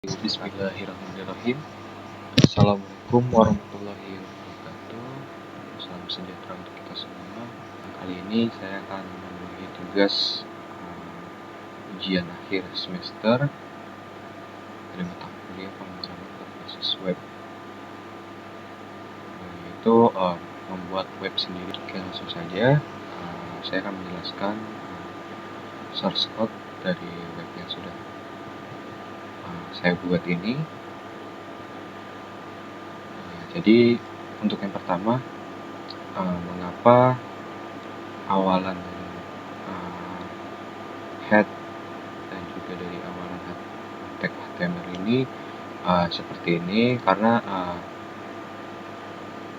Bismillahirrahmanirrahim. Assalamualaikum warahmatullahi wabarakatuh. Salam sejahtera untuk kita semua. Kali ini saya akan membagi tugas ujian akhir semester dari mata kuliah pemrograman berbasis web, yaitu membuat web sendiri. Oke, langsung saja saya akan menjelaskan source code dari web yang sudah saya buat ini. Jadi untuk yang pertama, mengapa awalan head dan juga dari awalan tag HTML ini seperti ini, karena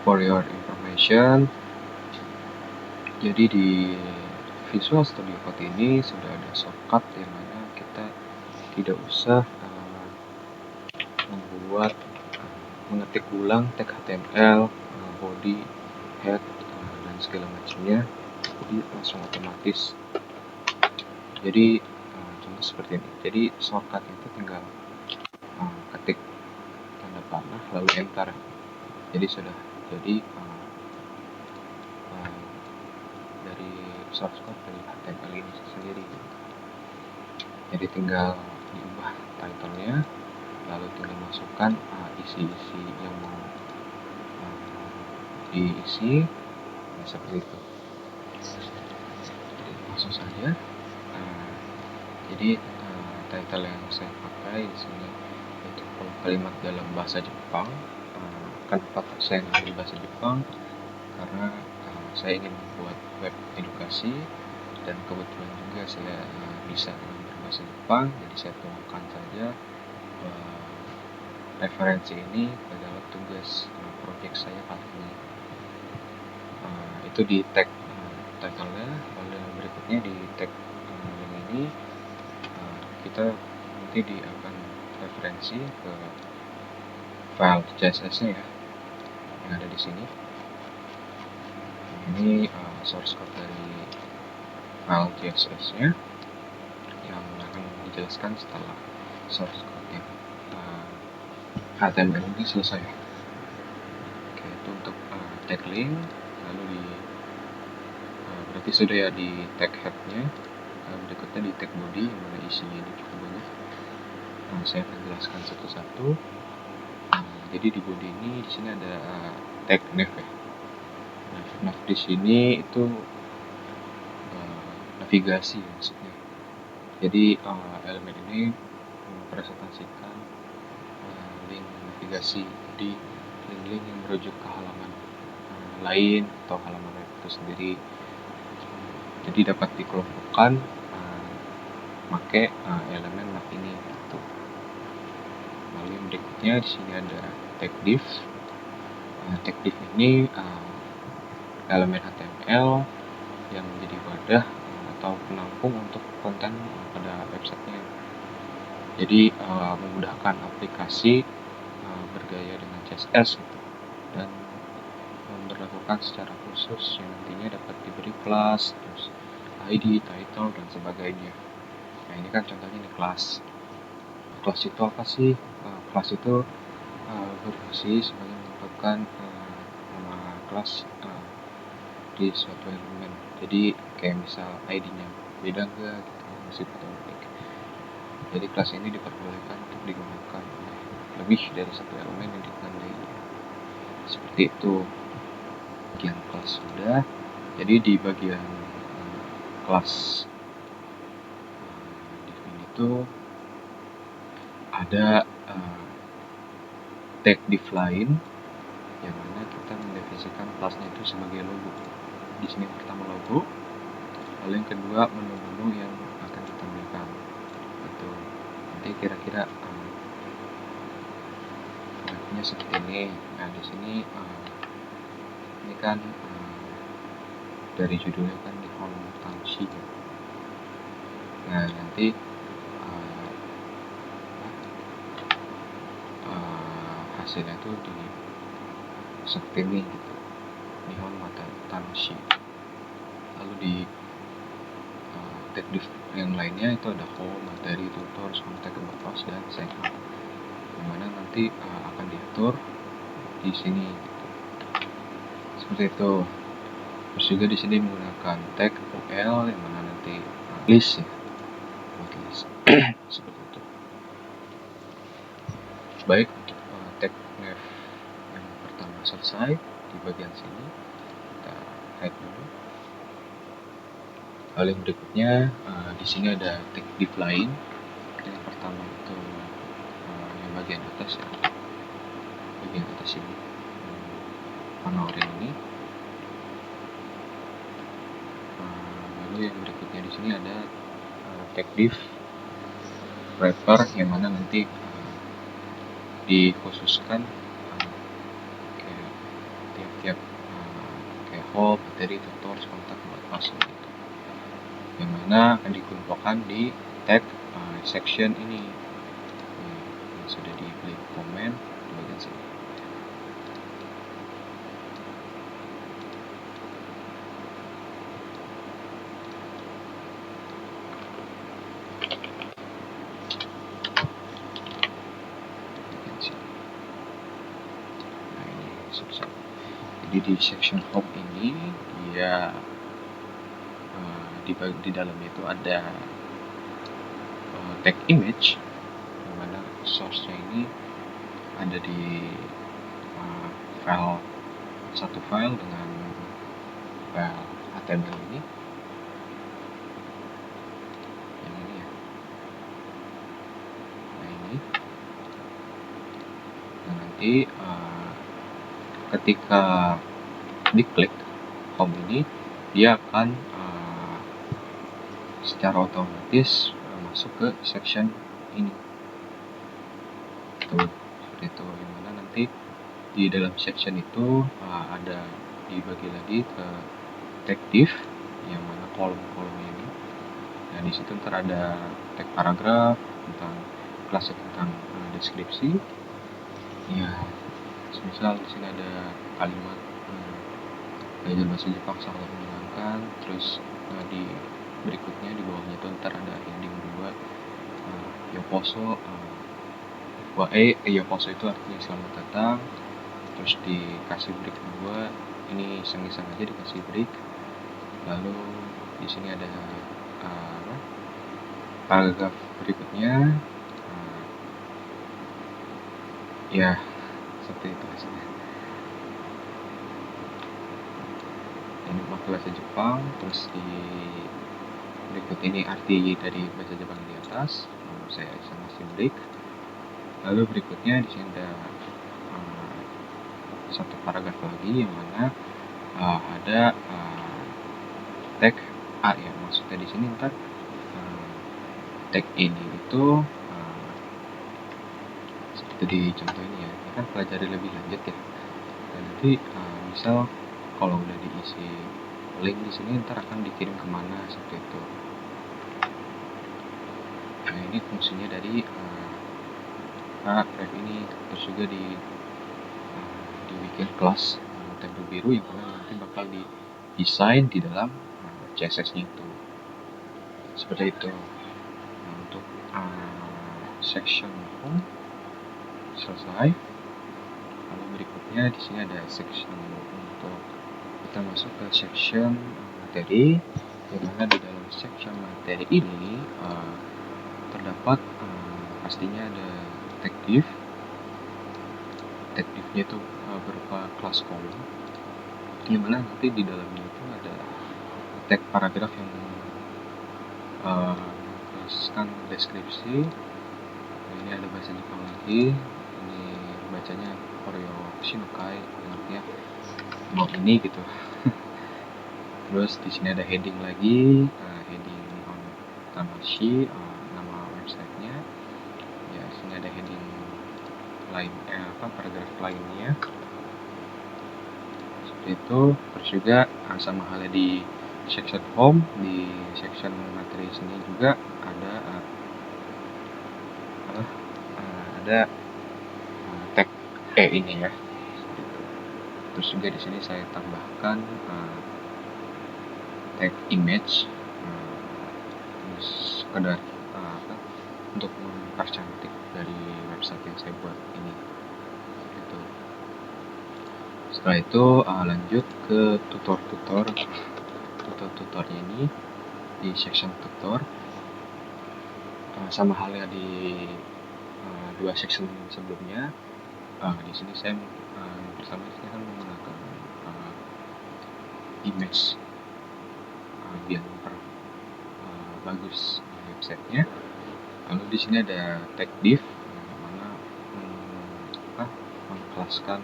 for your information, jadi di Visual Studio Code ini sudah ada shortcut yang mana kita tidak usah mengetik ulang tag HTML, body, head, dan segala macamnya, jadi langsung otomatis. Jadi contoh seperti ini. Jadi shortcut itu tinggal ketik tanda panah lalu enter. Jadi sudah jadi dari source code dari HTML ini sendiri. Jadi tinggal diubah title-nya, lalu tinggal masukkan isi-isi yang mau diisi, seperti itu. Jadi langsung saja. Jadi title yang saya pakai di sini untuk kalimat dalam bahasa Jepang. Kenapa saya ngambil bahasa Jepang? Karena saya ingin membuat web edukasi dan kebetulan juga saya bisa dengan berbahasa Jepang, jadi saya tuangkan saja referensi ini ke dalam tugas proyek saya kali ini. Itu di tag title-nya, lalu yang berikutnya di tag yang ini kita nanti akan referensi ke file CSS-nya ya, yang ada di sini. Ini source code dari file CSS-nya yang akan dijelaskan setelah source code-nya HTML ini selesai. Oke, itu untuk tag link, lalu berarti sudah ya di tag head-nya. Berikutnya di tag body yang mana isinya ini cukup banyak. Saya akan jelaskan satu-satu. Jadi di body ini di sini ada tag nav ya. Nav di sini itu navigasi maksudnya. Jadi elemen ini mempresentasikan link navigasi, jadi link-link yang merujuk ke halaman lain atau halaman web itu sendiri. Jadi dapat dikelompokkan pakai elemen nav ini gitu. Lalu yang berikutnya di sini ada tag div. Tag div ini elemen HTML yang menjadi wadah atau penampung untuk konten pada websitenya. Jadi memudahkan aplikasi bergaya dengan CSS gitu, dan memperlakukan secara khusus yang nantinya dapat diberi kelas, terus ID, title, dan sebagainya. Nah, ini kan contohnya di kelas. Kelas itu apa sih? Kelas itu berfungsi sebagai menentukan nama kelas di suatu elemen. Jadi kayak misal ID-nya beda enggak gitu, bersifat unik. Jadi kelas ini diperbolehkan untuk digunakan oleh lebih dari satu elemen yang ditandai. Seperti itu. Bagian kelas sudah. Jadi di bagian kelas div itu ada tag div lain yang mana kita mendefinisikan kelasnya itu sebagai logo. Di sini pertama logo, lalu yang kedua menu-menu yang akan ditampilkan. Itu nanti kira-kira webnya seperti ini. Nah, di sini ini kan dari judulnya kan Nihon Tanshi. Nah, nanti hasilnya itu di seperti ini gitu, Nihon Tanshi. Lalu di tag div yang lainnya itu ada home, materi, tutor, contact, about us, dan sign up. nanti akan diatur di sini gitu. Seperti itu. Terus juga di sini menggunakan tag UL yang mana nanti list ya, buat list. Seperti itu. Baik, untuk tag nav yang pertama selesai di bagian sini, kita hide dulu. Lalu yang berikutnya di sini ada tag div lain. Yang pertama itu yang bagian atas ya, bagian atas ini, warna oranye ini. Lalu yang berikutnya di sini ada tag div wrapper yang mana nanti dikhususkan kayak tiap-tiap kayak hole, bateri, tutor, kontak, buat password gitu, yang mana akan dikumpulkan di tag section ini yang sudah diberi komen di bagian sini. Jadi di section home ini dia di dalamnya itu ada tag image, yang mana source-nya ini ada di satu file dengan file HTML ini, yang ini ya. Nah ini, nah nanti ketika diklik home ini, dia akan secara otomatis masuk ke section ini. Tuh, seperti itu. Yang mana nanti di dalam section itu ada dibagi lagi ke tag div, yang mana kolom-kolomnya ini. Nah di situ ntar ada tag paragraf tentang kelasnya, tentang deskripsi. Ya, misal di sini ada kalimat belajar bahasa Jepang sangat menyenangkan. Terus di berikutnya di bawahnya itu ntar ada heading 2 Yokoso. Yokoso itu artinya selamat datang. Terus dikasih break 2, ini iseng-iseng aja dikasih break. Lalu di sini ada paragraf berikutnya, ya seperti itu hasilnya. Ini bahasa Jepang, terus di berikut ini arti dari bahasa Jepang di atas. Lalu saya kasih break. Lalu berikutnya di sini ada satu paragraf lagi, yang mana ada tag A ya, maksudnya di sini ntar tag ini itu seperti di contoh ini ya, ini kan pelajari lebih lanjut ya. Dan nanti misal kalau udah diisi link di sini ntar akan dikirim kemana, seperti itu. Nah ini fungsinya dari ref ini. Terus juga dibikin kelas tabel biru yang mana nanti bakal didesain di dalam CSS-nya itu. Seperti itu. Nah, untuk section home selesai. Lalu berikutnya di sini ada section untuk kita masuk ke section materi, di mana di dalam section materi ini terdapat pastinya ada tag div. Tag div-nya itu berupa kelas kolom, di mana nanti di dalamnya itu ada tag paragraf yang menuliskan deskripsi. Nah, ini ada bahasa Jepang lagi, ini bacanya Koryo Shinokai, yang artinya mau ini gitu. Terus di sini ada heading lagi, heading on Tamashi, nama websitenya. Ya, sini ada heading lain, paragraf lainnya. Seperti itu. Terus juga sama halnya di section home, di section materi sini juga ada tag ini ya. Terus juga di sini saya tambahkan tag image, sekedar untuk mempercantik dari website yang saya buat ini. Setelah itu lanjut ke tutornya ini di section tutor. Sama halnya di dua section sebelumnya. Di sini saya pertama saya akan menggunakan image biar bagus websitenya. Lalu di sini ada tag div yang mana mengkelaskan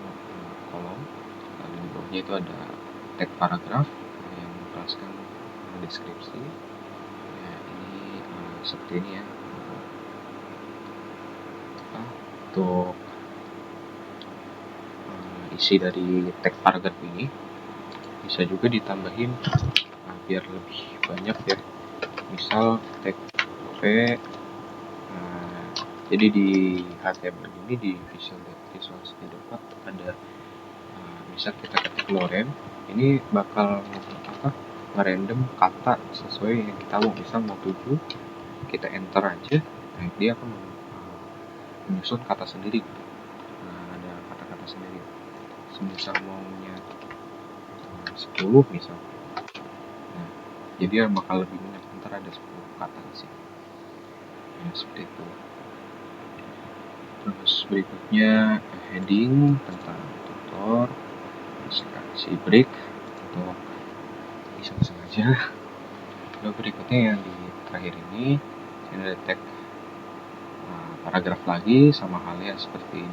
kolom. Lalu di bawahnya itu ada tag paragraf yang mengkelaskan deskripsi. Ya, ini seperti ini ya. Untuk isi dari tag paragraf ini bisa juga ditambahin biar lebih banyak ya. Misal tag p, jadi di HTML ini di Visual Studio Code ada bisa kita ketik lorem, ini bakal ngerandom kata sesuai yang kita mau. Misal mau 7, kita enter aja, nah dia akan menyusun kata sendiri. Ada kata-kata sendiri. Semisal maunya 10 misal, nah jadi bakal lebih banyak, ntar ada 10 kata sih. Nah, seperti itu. Terus berikutnya heading tentang tutor, kasih break untuk iseng-iseng aja. Lalu berikutnya yang di terakhir ini ada tag paragraf lagi, sama halnya seperti